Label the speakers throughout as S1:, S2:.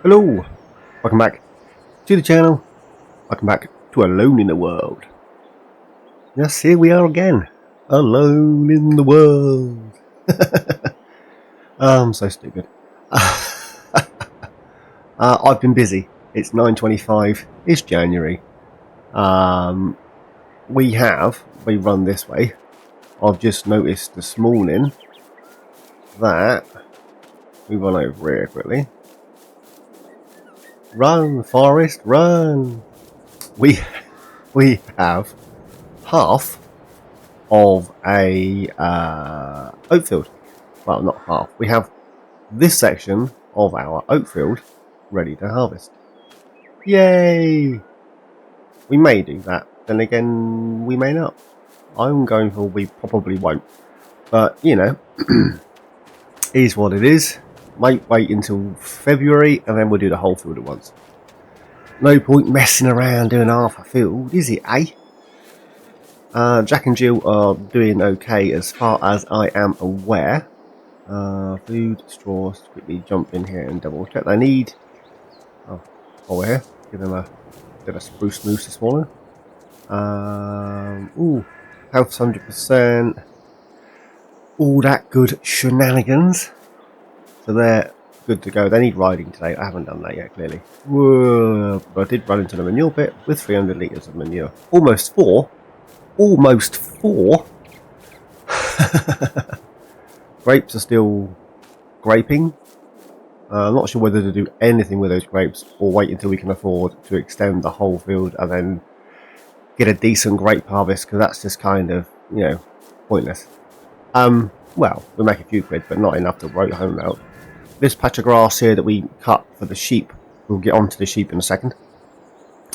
S1: Hello, welcome back to the channel, welcome back to Alone in the World. Yes, here we are again, alone in the world. I'm so stupid. I've been busy, it's 9:25, it's January. We run this way. I've just noticed this morning that, we run over here quickly. Run, Forest, run! We have half of a oat field. Well, not half. We have this section of our oat field ready to harvest. Yay! We may do that. Then again, we may not. I'm going for we probably won't. But, you know, is what it is. Might wait until February and then we'll do the whole field at once. No point messing around doing half a field, is it, eh? Jack and Jill are doing okay as far as I am aware. Food, straws, quickly jump in here and double check. They need... Oh, we're here. Give them a bit of spruce mousse this morning. Ooh, health 100%. All that good shenanigans. So they're good to go. They need riding today. I haven't done that yet, clearly. Whoa, but I did run into the manure pit with 300 litres of manure. Almost 4. Almost 4. Grapes are still graping. I'm not sure whether to do anything with those grapes or wait until we can afford to extend the whole field and then get a decent grape harvest, because that's just kind of, you know, pointless. Well, we'll make a few quid, but not enough to write home out. This patch of grass here that we cut for the sheep, we'll get onto the sheep in a second.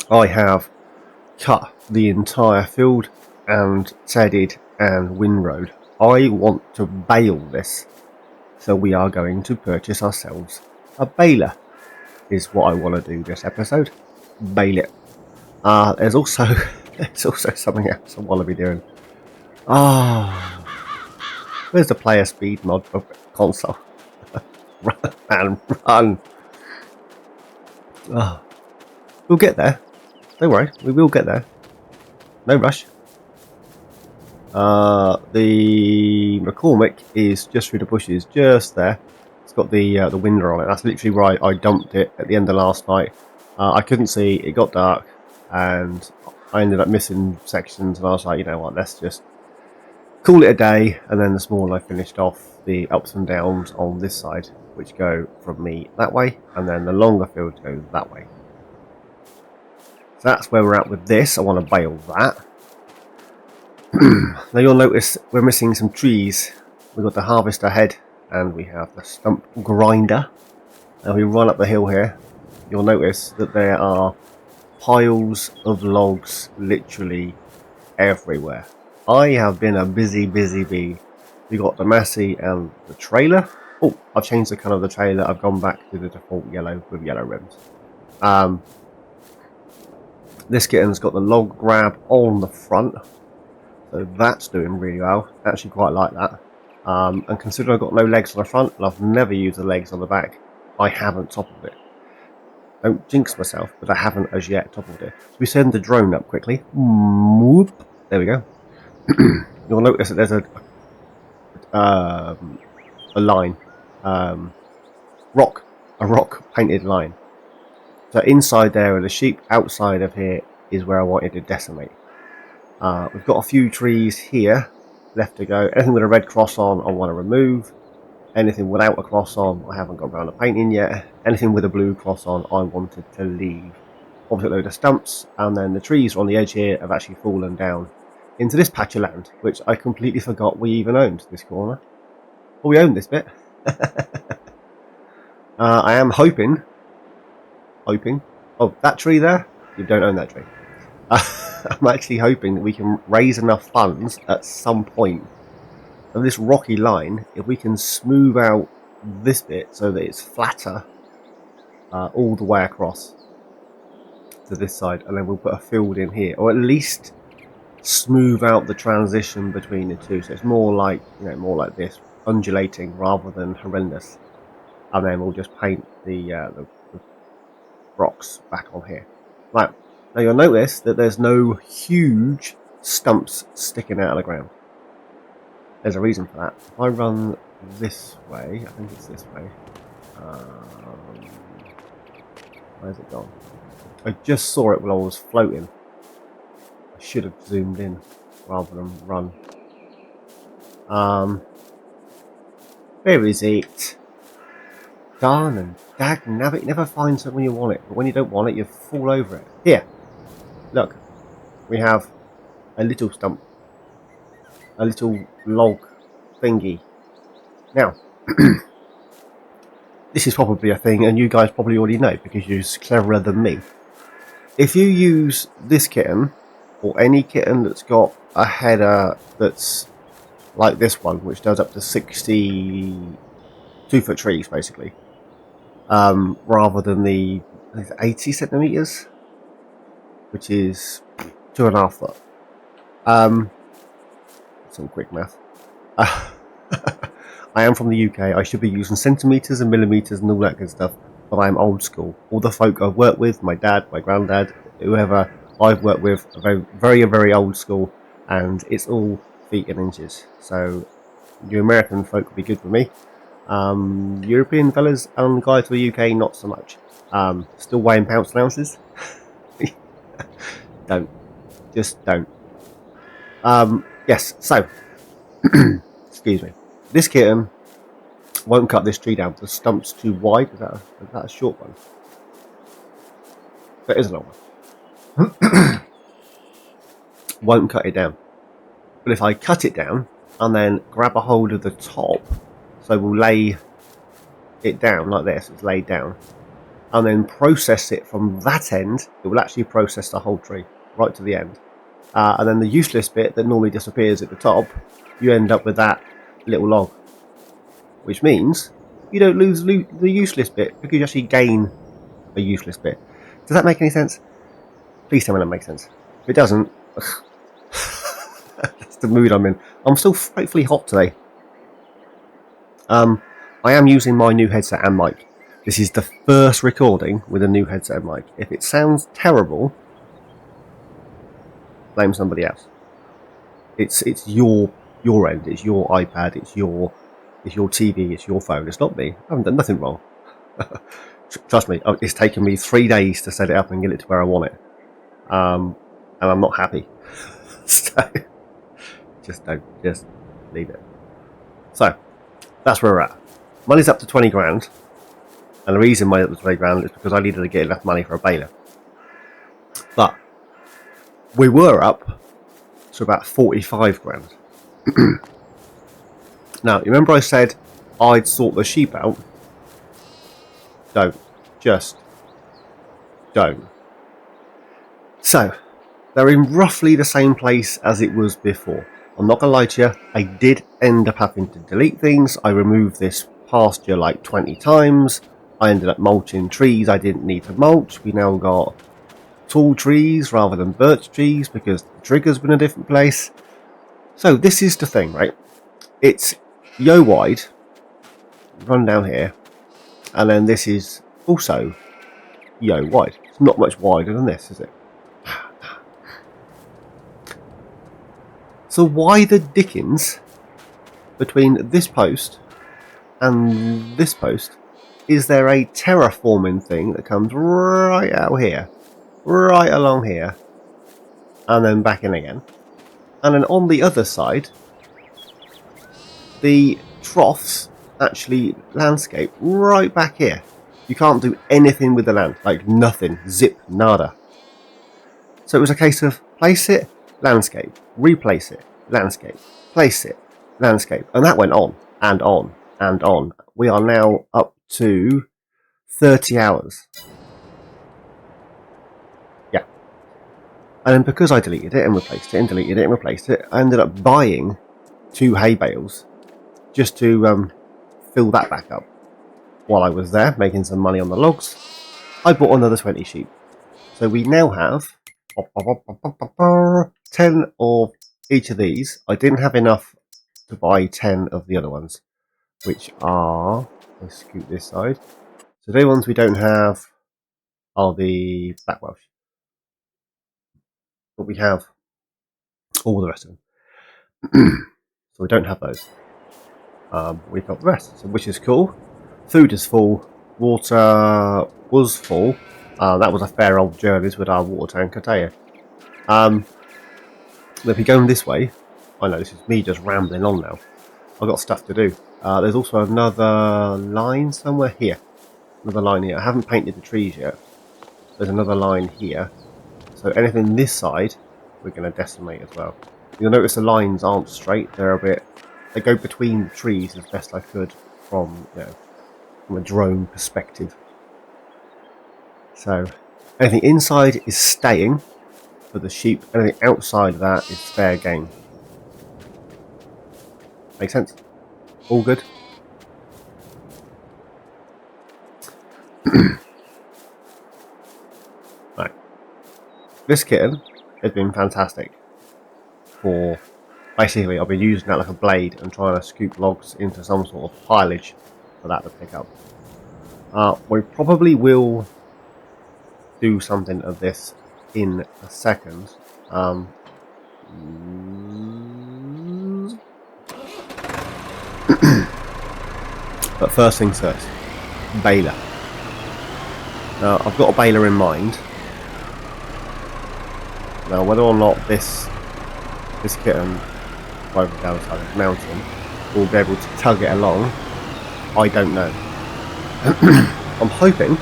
S1: I have cut the entire field and tedded and windrowed. I want to bale this, so we are going to purchase ourselves a baler, is what I want to do this episode. Bale it. There's also something else I want to be doing. Where's the player speed mod for console? Run and run. We'll get there. Don't worry, we will get there. No rush. The McCormick is just through the bushes, just there. It's got the window on it. That's literally right. I dumped it at the end of last night. I couldn't see. It got dark, and I ended up missing sections. And I was like, you know what? Let's just call it a day. And then this morning I finished off the ups and downs on this side, which go from me that way, and then the longer field goes that way. So that's where we're at with this. I want to bale that. Now you'll notice we're missing some trees. We've got the harvester head and we have the stump grinder. Now we run up the hill here, you'll notice that there are piles of logs literally everywhere. I have been a busy bee. We got the Massey and the trailer. Oh, I've changed the colour of the trailer. I've gone back to the default yellow with yellow rims. This kitten's got the log grab on the front. So that's doing really well. I actually quite like that. And considering I've got no legs on the front and I've never used the legs on the back, I haven't toppled it. Don't jinx myself, but I haven't as yet toppled it. So we send the drone up quickly. Whoop. There we go. You'll notice that there's a line, a rock painted line. So inside there are the sheep. Outside of here is where I wanted to decimate. We've got a few trees here left to go. Anything with a red cross on, I want to remove. Anything without a cross on, I haven't got around to painting yet. Anything with a blue cross on, I wanted to leave. Obviously, a load of stumps, and then the trees on the edge here have actually fallen down into this patch of land, which I completely forgot we even owned this corner. Well, we own this bit. I am hoping. Oh, that tree there? You don't own that tree. I'm actually hoping that we can raise enough funds at some point of this rocky line, if we can smooth out this bit so that it's flatter all the way across to this side, and then we'll put a field in here, or at least smooth out the transition between the two, so it's more like, you know, more like this, undulating rather than horrendous. And then we'll just paint the rocks back on here. Right, now you'll notice that there's no huge stumps sticking out of the ground. There's a reason for that. If I run this way, I think it's this way. Where's it gone? I just saw it while I was floating. I should have zoomed in rather than run. Where is it? Darn and dag nabbit, you never find something when you want it, but when you don't want it, you fall over it. Here, look, we have a little stump, a little log thingy. Now, this is probably a thing, and you guys probably already know because you're cleverer than me. If you use this kitten, or any kitten that's got a header that's like this one, which does up to 62-foot trees, basically, rather than the 80 centimeters, which is 2.5 foot. Some quick math. I am from the UK. I should be using centimeters and millimeters and all that good stuff, but I'm old school. All the folk I've worked with, my dad, my granddad, whoever I've worked with, are very, very, very old school, and it's all feet and inches. So you American folk would be good for me. European fellas and guys from the UK, not so much. Still weighing pounds and ounces. Don't. Just don't. Yes, so, excuse me. This kitten won't cut this tree down. The stump's too wide. Is that a short one? That is a long one. Won't cut it down. But if I cut it down and then grab a hold of the top, so we'll lay it down like this, it's laid down, and then process it from that end, it will actually process the whole tree right to the end. And then the useless bit that normally disappears at the top, you end up with that little log, which means you don't lose the useless bit because you actually gain a useless bit. Does that make any sense? Please tell me that makes sense. If it doesn't, that's the mood I'm in. I'm still frightfully hot today. I am using my new headset and mic. This is the first recording with a new headset and mic. If it sounds terrible, blame somebody else. It's your end. It's your iPad. It's your TV. It's your phone. It's not me. I haven't done nothing wrong. Trust me. It's taken me 3 days to set it up and get it to where I want it. And I'm not happy. So just leave it. So that's where we're at. Money's up to 20 grand. And the reason money's up to 20 grand is because I needed to get enough money for a baler. But we were up to about 45 grand. Now, you remember I said I'd sort the sheep out? Don't. Just don't. So, they're in roughly the same place as it was before. I'm not going to lie to you, I did end up having to delete things. I removed this pasture like 20 times. I ended up mulching trees I didn't need to mulch. We now got tall trees rather than birch trees because the trigger's been a different place. So this is the thing, right? It's yo wide, run down here, and then this is also yo wide. It's not much wider than this, is it? So why the dickens between this post and this post is there a terraforming thing that comes right out here, right along here, and then back in again, and then on the other side the troughs actually landscape right back here. You can't do anything with the land, like nothing, zip, nada. So it was a case of place it, landscape, replace it, landscape, place it, landscape, and that went on and on and on. We are now up to 30 hours. Yeah. And then because I deleted it and replaced it and deleted it and replaced it, I ended up buying 2 hay bales just to fill that back up. While I was there making some money on the logs, I bought another 20 sheep. So we now have 10 of each of these. I didn't have enough to buy 10 of the other ones, which are, let's scoot this side. So they're ones we don't have are the Black Welsh. But we have all the rest of them. So we don't have those. We've got the rest, so, which is cool. Food is full. Water was full. That was a fair old journey with our water tank, I tell you. If you're going this way, I know this is me just rambling on now. I've got stuff to do. There's also another line somewhere here. Another line here. I haven't painted the trees yet. There's another line here. So anything this side, we're going to decimate as well. You'll notice the lines aren't straight. They're a bit. They go between the trees as best I could from, from a drone perspective. So anything inside is staying for the sheep. Anything outside of that is fair game. Make sense? All good? Right. This kitten has been fantastic for... Basically, I'll be using that like a blade and trying to scoop logs into some sort of pilage for that to pick up. We probably will do something of this in a second. But first things first, baler. Now, I've got a baler in mind. Now, whether or not this kitten over the other side of the mountain will be able to tug it along, I don't know. I'm hoping.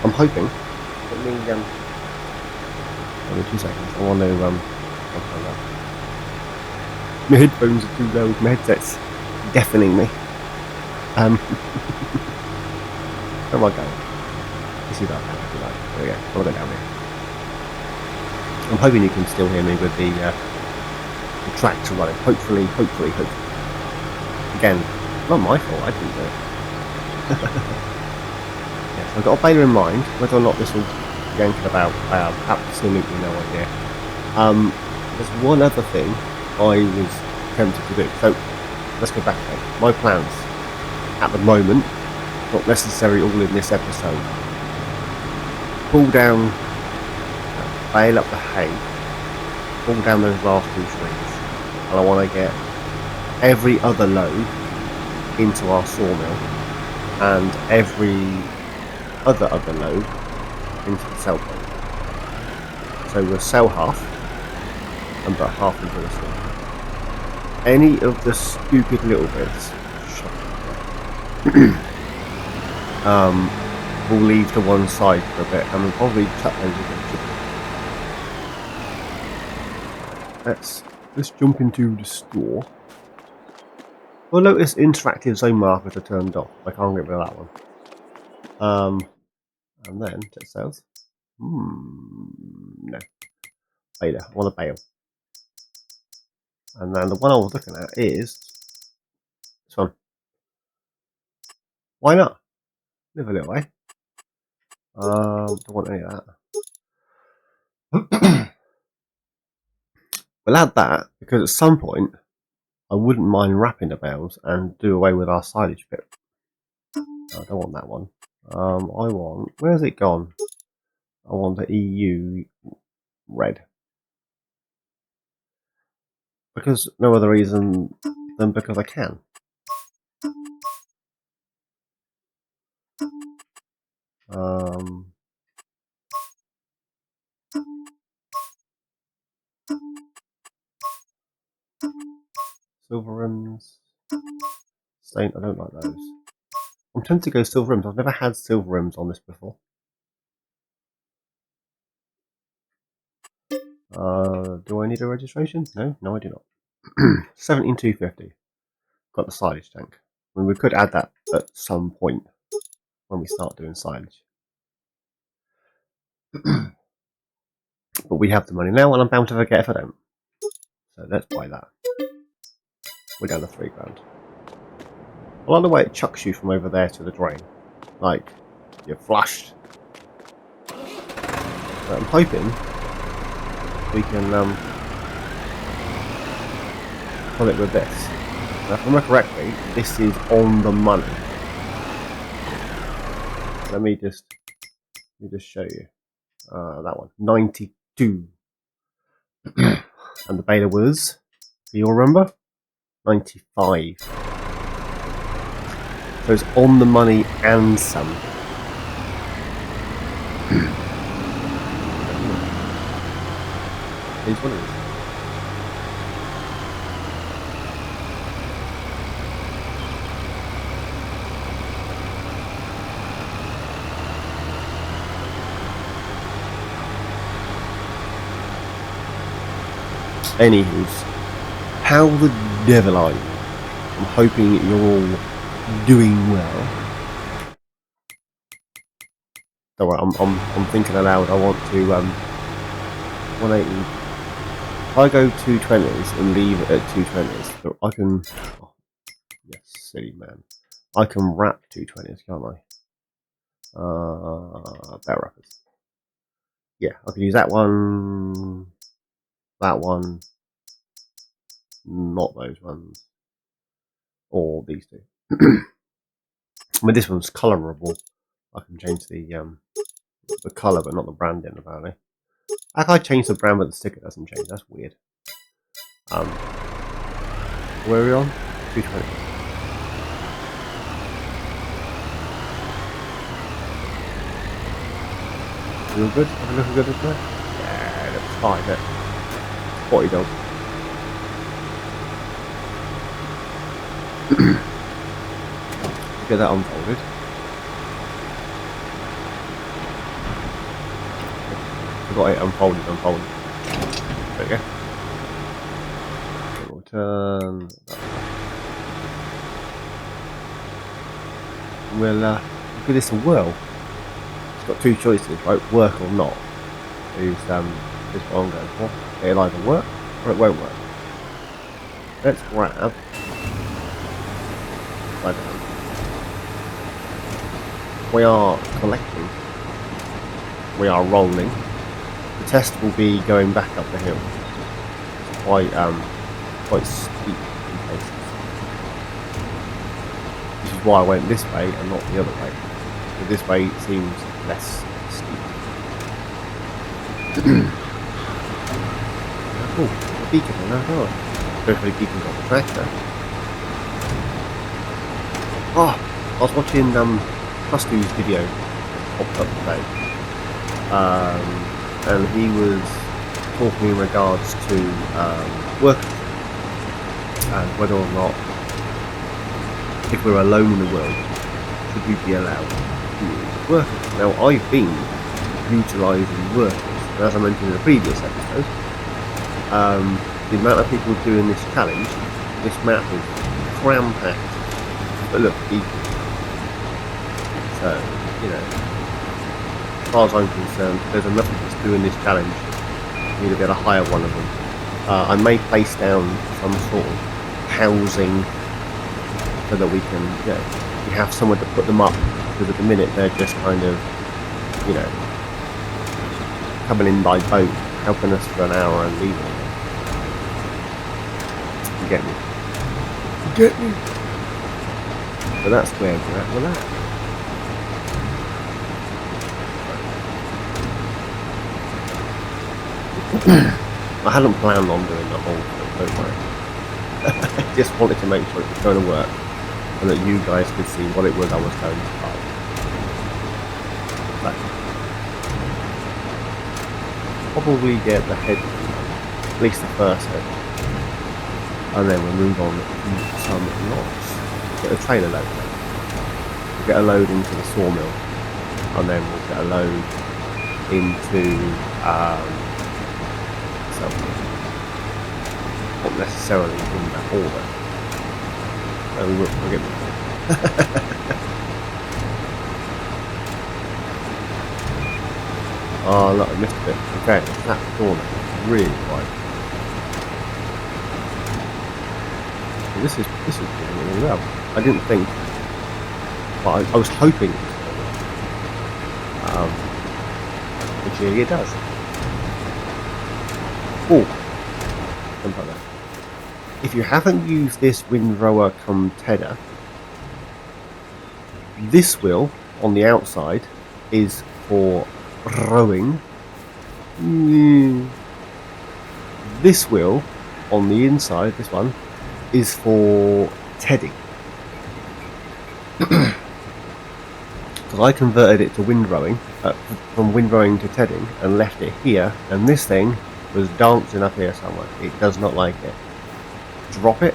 S1: Let me give me 2 seconds. I want to my headphones are too loud. My headset's deafening me. Where am I going? You see that? There we go. I'll go down here. I'm hoping you can still hear me with the tractor running. Hopefully. Again, not my fault. I didn't do it. Yes, I've got a baler in mind. Whether or not this will yank it about, I have absolutely no idea. There's one other thing I was tempted to do. So let's go back again. My plans at the moment, not necessarily all in this episode. Pull down, bale up the hay, pull down those last 2 trees, and I want to get every other load into our sawmill and every other load into the sell point. So we'll sell half and put half into the sawmill. Any of the stupid little bits we'll leave to one side for a bit, and we'll probably chuck those again. Let's jump into the store. Well, notice interactive zone markers are turned off. I can't get rid of that one. And then check sales. No. Baler. I want a bale. And then the one I was looking at is this one. Why not? Live a little way. Don't want any of that. We'll add that because at some point I wouldn't mind wrapping the bales and do away with our silage bit. I don't want that one. I want... Where's it gone? I want the EU red. Because no other reason than because I can. Silver rims. Stain, I don't like those. I'm tempted to go silver rims. I've never had silver rims on this before. Do I need a registration? No, I do not. 17,250. Got the silage tank. I mean, we could add that at some point when we start doing silage. But we have the money now, and I'm bound to forget if I don't. So let's buy that. We're down to £3 grand. I like the way it chucks you from over there to the drain. Like, you're flushed. But I'm hoping we can pull it with this. Now, if I remember correctly, this is on the money. Let me just Let me just show you. That one, 92. And the beta was, do you remember? 95. So it's on the money and some. Here's what it is. Anywho's, how the devil are you? I'm hoping you're all doing well. Don't worry, I'm thinking aloud. I want to 180. If I go 220s and leave it at 220s, I can. Oh, yes, silly man. I can wrap 220s, can't I? Better wrappers. Yeah, I can use that one. That one. Not those ones. Or these two. I mean, this one's colorable. I can change the color, but not the branding. Apparently, how can I change the brand but the sticker doesn't change? That's weird. Where are we on? 220. Real good? Have a look good as well? Yeah, that's fine. That spotty dog. Get that unfolded. Forgot it unfolded. There we go. We'll turn. We'll give this a whirl. It's got two choices, right? Work or not. Is this what I'm going for? It'll either work or it won't work. Let's grab. We are collecting. We are rolling. The test will be going back up the hill. It's quite steep in places. This is why I went this way and not the other way. But this way seems less steep. Oh, a beacon on that door. Hopefully beacons on the tractor. Oh, I was watching Custu's video popped up today, and he was talking in regards to workers and whether or not, if we're alone in the world, should we be allowed to use workers. Now, I've been utilising workers, and as I mentioned in the previous episode, the amount of people doing this challenge, this map is cram-packed, but look, so, you know, as far as I'm concerned, there's enough of us doing this challenge for me to be able to hire one of them. I may place down some sort of housing so that we can, you know, we have somewhere to put them up, because at the minute they're just kind of, you know, coming in by boat, helping us for an hour and leaving again. You get me? You get me? So that's where we're at with that. I hadn't planned on doing the whole thing, don't worry. I just wanted to make sure it was going to work and that you guys could see what it was I was going to buy. But probably get the head, at least the first head, and then we'll move on to some lots. Get a trailer load. We'll get a load into the sawmill, and then we'll get a load into not necessarily in that order. We'll get oh look, I missed a bit. Okay, that corner is really wide. So this is doing really well. I didn't think, but I was hoping it was going to work. Which really it does. Oh, something like that. If you haven't used this windrower come tedder, this wheel on the outside is for rowing. This wheel on the inside, this one, is for tedding. Because I converted it to wind rowing, from wind rowing to tedding, and left it here, and this thing was dancing up here somewhere. It does not like it. Drop it,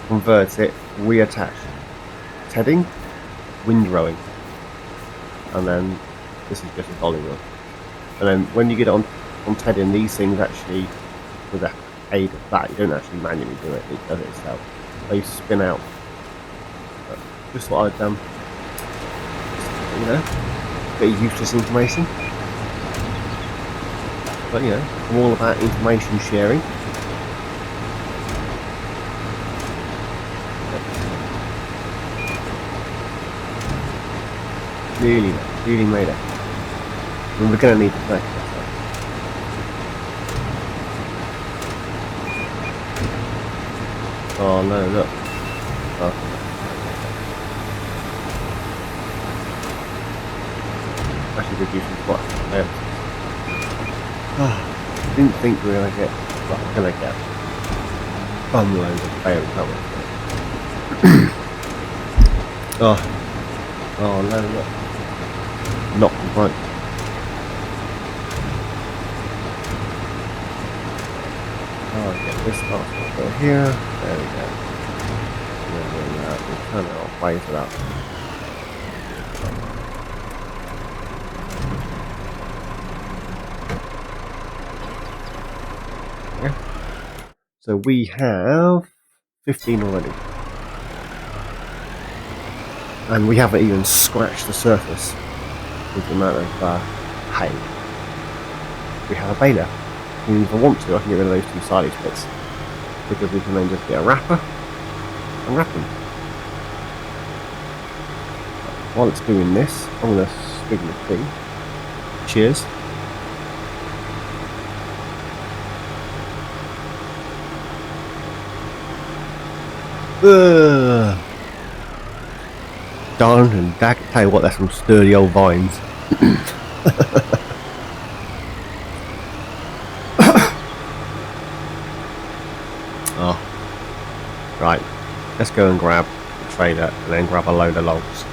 S1: convert it, reattach. Tedding, wind rowing. And then this is just a dolly wheel. And then when you get on tedding, these things actually, with the aid of that, you don't actually manually do it, it does it itself. They spin out. But just what I've done. You know, bit of useless information, but you know, I'm all about information sharing. Really made it. I mean, we're going to need to play. Oh no, look. Oh. Actually reducing quite a bit. Didn't think we were going to get, well, we're going to get bumloads of failed colours. Oh no, look. Not right. Oh, get this part over here. There we go. And then we'll turn it off, raise it up. So we have 15 already. And we haven't even scratched the surface with the amount of hay. We have a baler. And if I want to, I can get rid of those two silage bits. Because we can then just get a wrapper and wrap them. While it's doing this, I'm going to swig the tea. Cheers. Darn and dag, tell you what, that's some sturdy old vines. Oh, right, let's go and grab the trailer and then grab a load of logs.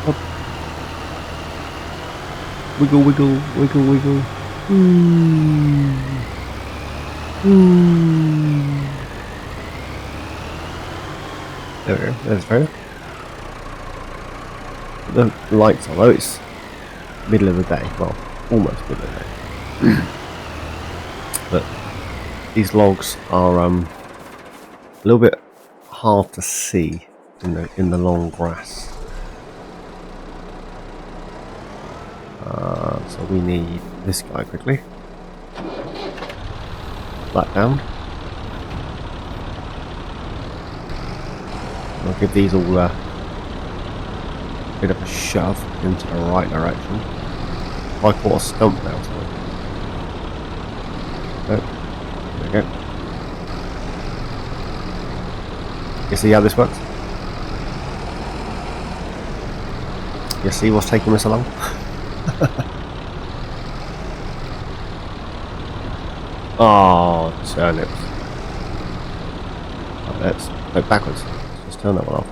S1: Up. Wiggle, wiggle, wiggle, wiggle. There we go, there's Freya. The lights, although it's middle of the day, well, almost middle of the day. But these logs are a little bit hard to see in the long grass. So we need this guy quickly. Flat down. I'll give these all a bit of a shove into the right direction. I caught a stump now, so. Oh, there we go. You see how this works? You see what's taking this along? Oh, turnips. Oh, let's go backwards. Let's turn that one off.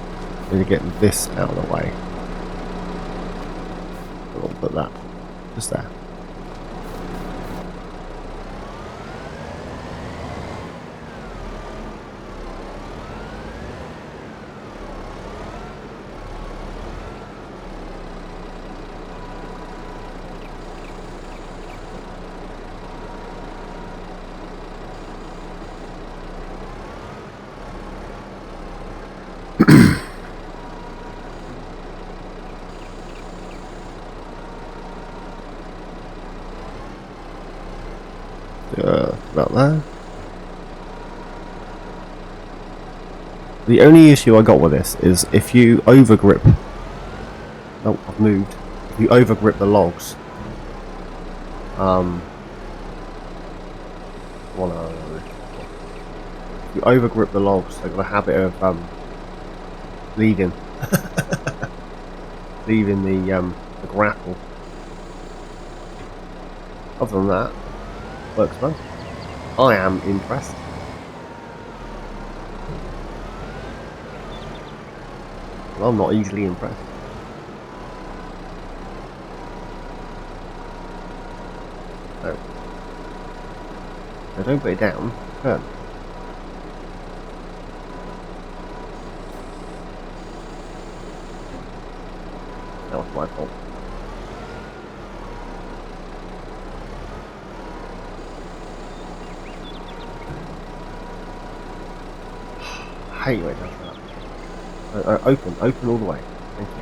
S1: We need to get this out of the way. We'll put that just there. About there. The only issue I got with this is if you overgrip. Oh, I've moved. If you overgrip the logs, if you overgrip the logs, they've got a habit of leading. Leaving the grapple. Other than that, works well. I am impressed. Well, I'm not easily impressed. No. Now don't put it down. Turn. That was my fault. I hate when it does that. Open all the way. Thank you.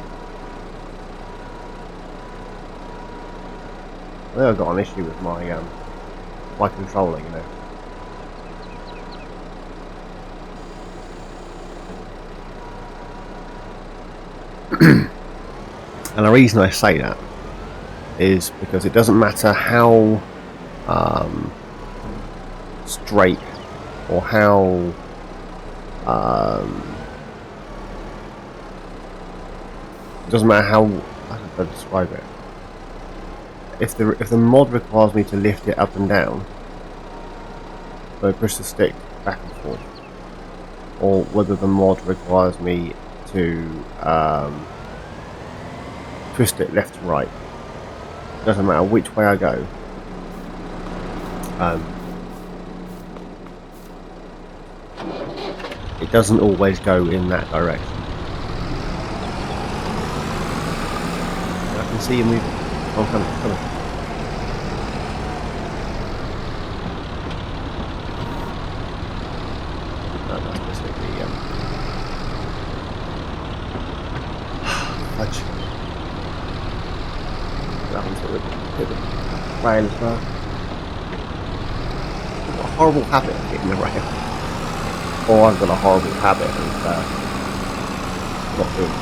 S1: I think I've got an issue with my my controller, you know. And the reason I say that is because it doesn't matter how straight or how it doesn't matter how I don't know how to describe it. If the mod requires me to lift it up and down, so I push the stick back and forth, or whether the mod requires me to twist it left to right, it doesn't matter which way I go. It doesn't always go in that direction. I can see you moving. Oh, come on. No, that's basically fudge. That one's got a bit of rail as well. I've got a horrible habit of hitting the rail. Or I've got a horrible habit of not doing it.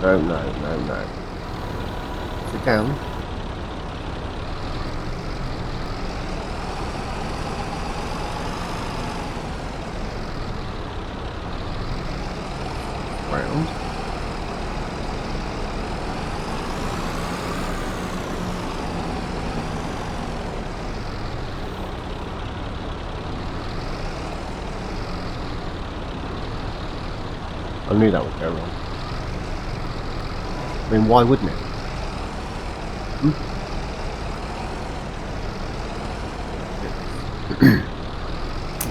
S1: No. Sit down. Round. I knew that would go wrong. I mean, why wouldn't it?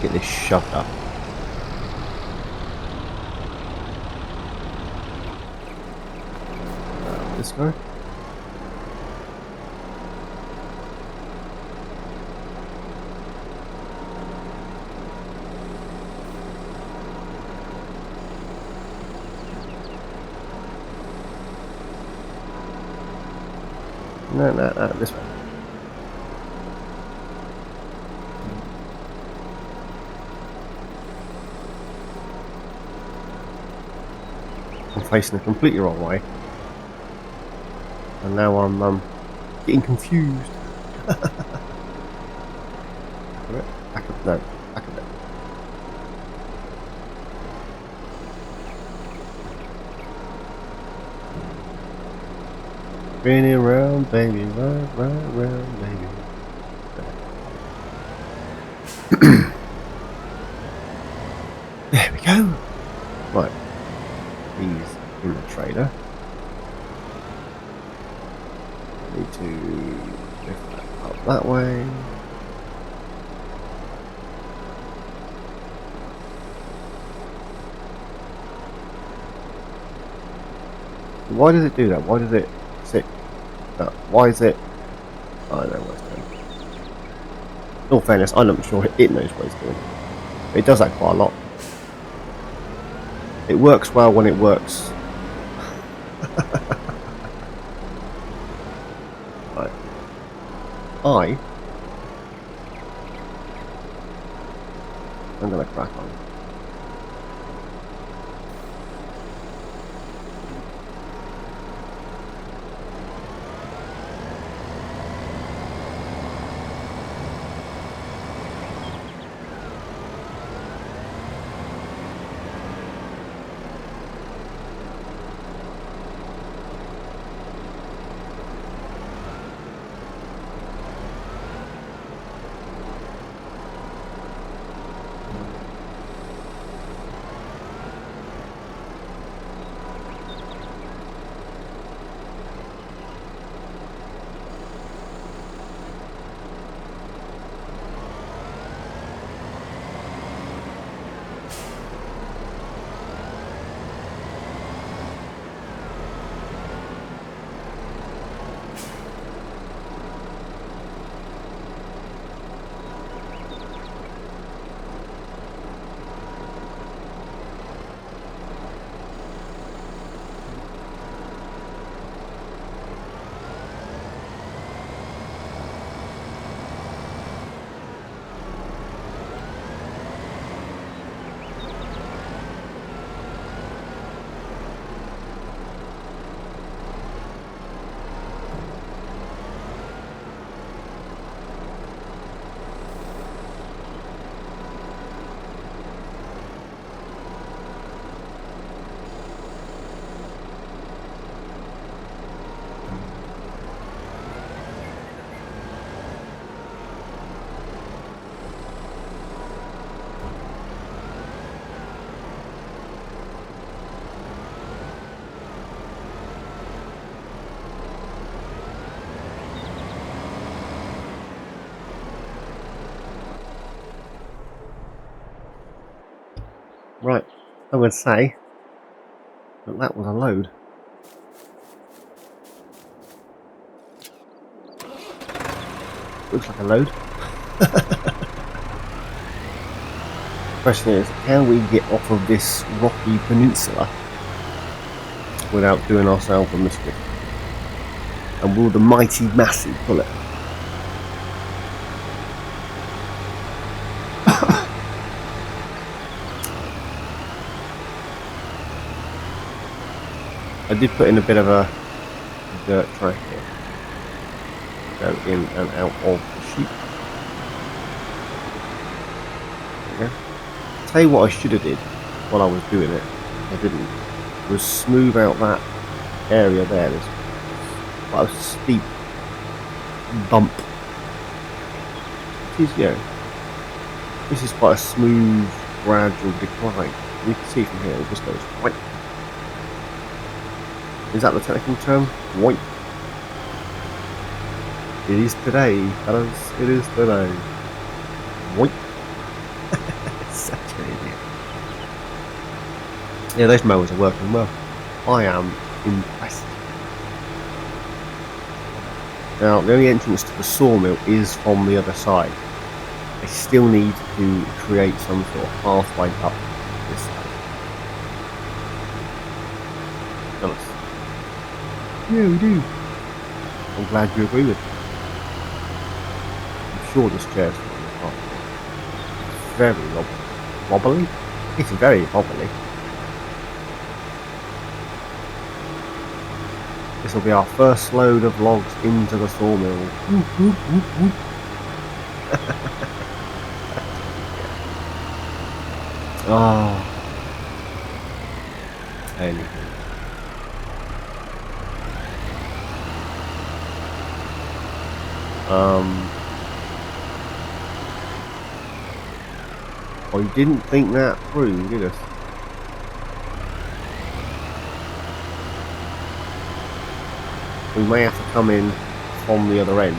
S1: Get this shoved up. This guy. No, this way. I'm facing the completely wrong way. And now I'm getting confused. Back a bit. Back a bit. Spinning around, baby, right round, baby. There we go. Right, these in the trailer. I need to lift that up that way. Why does it do that? Why does it sit? Why is it? I don't know what it's doing. In all fairness, I'm not sure it knows what it's doing. It does that quite a lot. It works well when it works. Right. I I'm gonna crack on. Right, I would say that was a load. Looks like a load. Question is, can we get off of this rocky peninsula without doing ourselves a mistake? And will the mighty Massey pull it? I did put in a bit of a dirt track here. Go in and out of the sheep. There we go. Tell you what I should have did while I was doing it, I didn't, was smooth out that area there. There's quite a steep bump. This is quite a smooth, gradual decline. You can see from here it just goes white. Is that the technical term? White. It is today, fellas. It is today. White. Such an idiot. Yeah, those mowers are working well. I am impressed. Now, the only entrance to the sawmill is from the other side. I still need to create some sort of pathway up this side. Nice. Yeah, we do. I'm glad you agree with me. I'm sure this chair's falling apart. It's very wobbly. It's very wobbly. This will be our first load of logs into the sawmill. Whoop, whoop, whoop, whoop. Oh. Anything. I didn't think that through, did I? We may have to come in from the other end.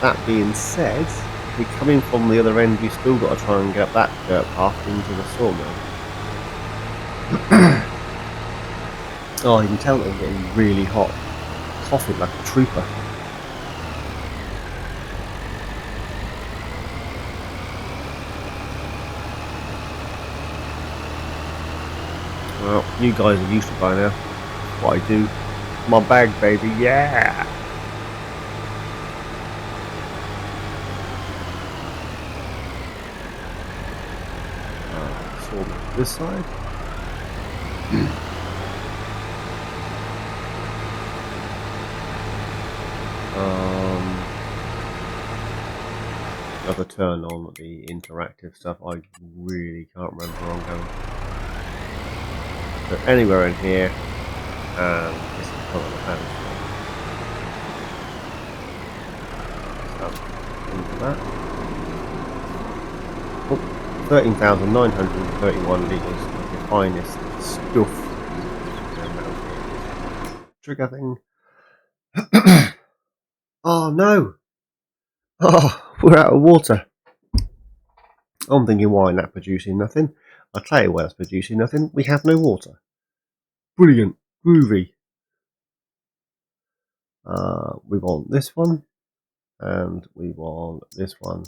S1: That being said, if we come in from the other end, we've still got to try and get that dirt path into the sawmill. Oh, you can tell that I'm getting really hot. Coughing like a trooper. Well, you guys are used to by now. What I do. My bag, baby, yeah! transform it to this side. Another turn on the interactive stuff. I really can't remember where I'm going. But anywhere in here, and this is the front of the house. Into that. Oh, 13,931 litres of the finest stuff. Trigger thing. Oh no! Oh, we're out of water. I'm thinking, why not producing nothing? I'll tell you why that's producing nothing. We have no water. Brilliant. Groovy. We want this one, and we want this one,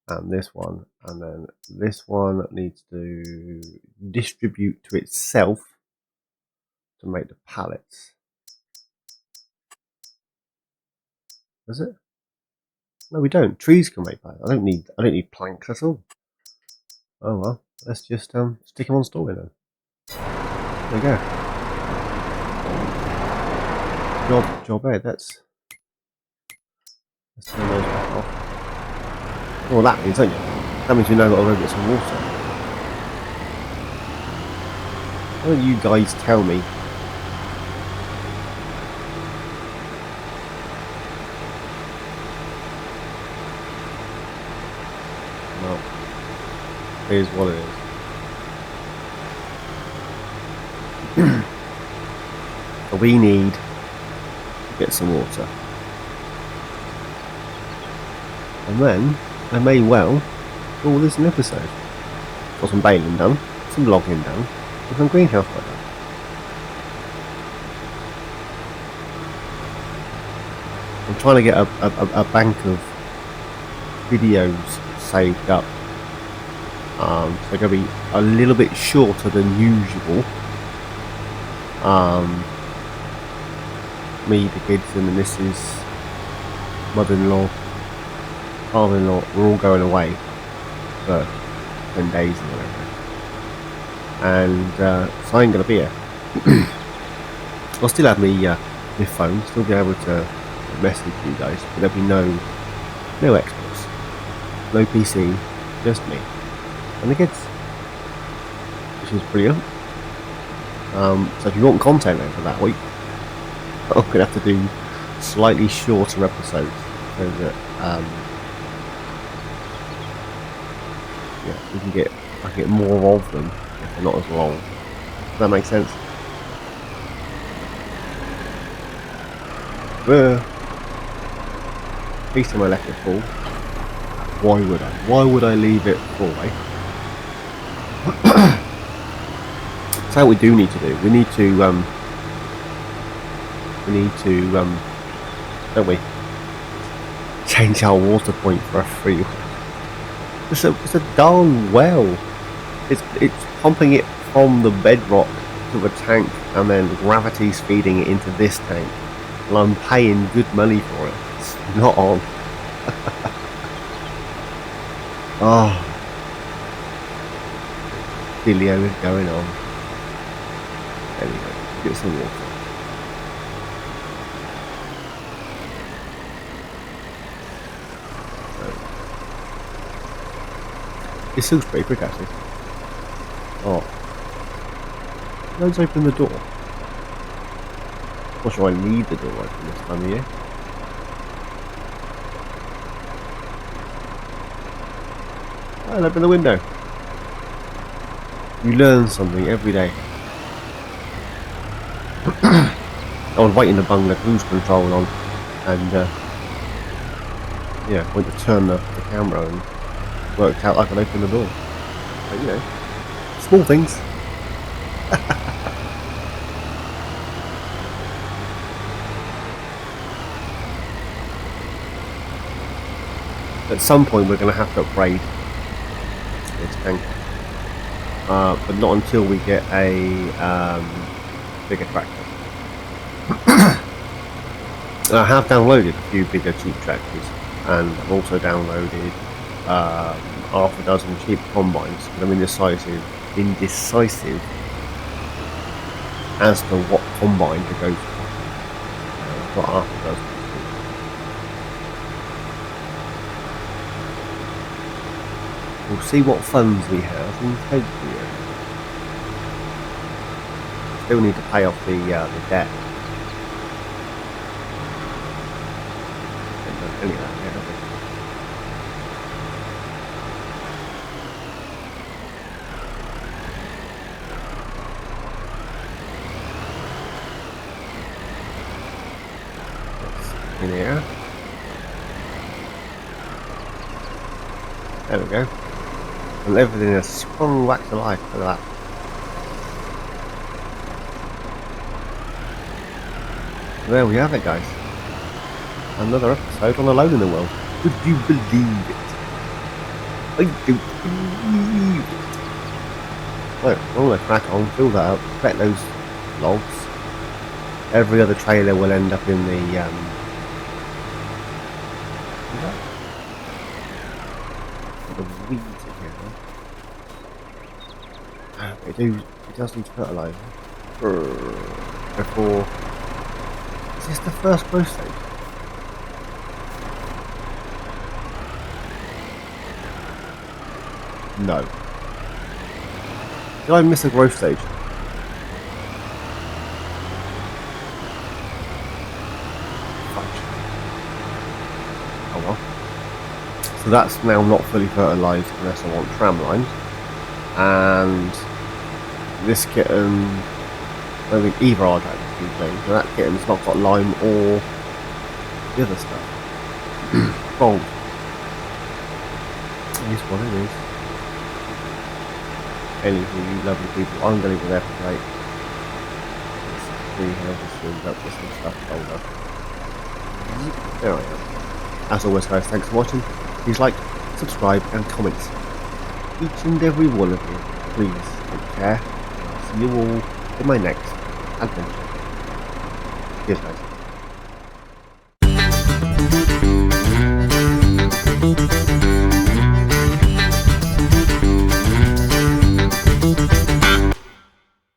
S1: and this one, and then this one needs to distribute to itself to make the pallets. Does it? No, we don't. Trees can make pallets. I don't need planks at all. Oh well, let's just stick them on story then. There we go. Job A. Let's turn those back off. Well, that means, don't you? That means we know I've got to go get some water. Why don't you guys tell me? Well, here's what it is. So we need to get some water. And then I may well call this an episode. Got some baling done, some logging done, and some greenhouse work done. I'm trying to get a bank of videos saved up. So they're going to be a little bit shorter than usual. Me, the kids, and the missus, mother-in-law, father-in-law, we're all going away for 10 days or whatever. And so I ain't going to be here. I'll still have my phone, still be able to message you guys, but there'll be no Xbox, no PC, just me and the kids, which is brilliant. So if you want content over that week, I'm going to have to do slightly shorter episodes so that yeah, I can get more of them if they're not as long. Does that make sense? At least time I left it full. Why would I? Why would I leave it full, eh? That's what we do need to do. We need to don't we? Change our water point for a free one. It's a darn well. It's pumping it from the bedrock to the tank, and then gravity's feeding it into this tank. And I'm paying good money for it. It's not on. Oh, Bilio is going on. Anyway, get some water. It seals pretty quick actually. Oh. Let's open the door. Not sure I need the door open this time of year. I'll open the window. You learn something every day. I was waiting to bung the cruise control on, and yeah, went to turn the camera and worked out I could open the door. But, you know, small things. At some point we're going to have to upgrade this tank, but not until we get a bigger tractor. I have downloaded a few bigger cheap tractors, and I've also downloaded half a dozen cheap combines. I mean, the sizes indecisive as to what combine to go for. What Arthur does. We'll see what funds we have in Tokyo. Still need to pay off the debt. Any of that, yeah, in here. There we go. And everything has sprung back to life. Look at that. There we have it, guys. Another episode on Alone in the World. Would you believe it? I don't believe it. Right, we're going to crack on, fill that up, collect those logs. Every other trailer will end up in the weeds in here. It does need fertilizer. Before. Is this the first growth stage? No. Did I miss a growth stage? Oh well. So that's now not fully fertilised unless I want tram lines. And this kitten, I don't think either are actually playing. So that kitten's not got lime or the other stuff. Gold. It is what it is. Anyway, you lovely people, I'm going to go there for like some stuff older. There I am. As always, guys, thanks for watching. Please like, subscribe, and comment. Each and every one of you, please take care. I'll see you all in my next adventure. Cheers, guys.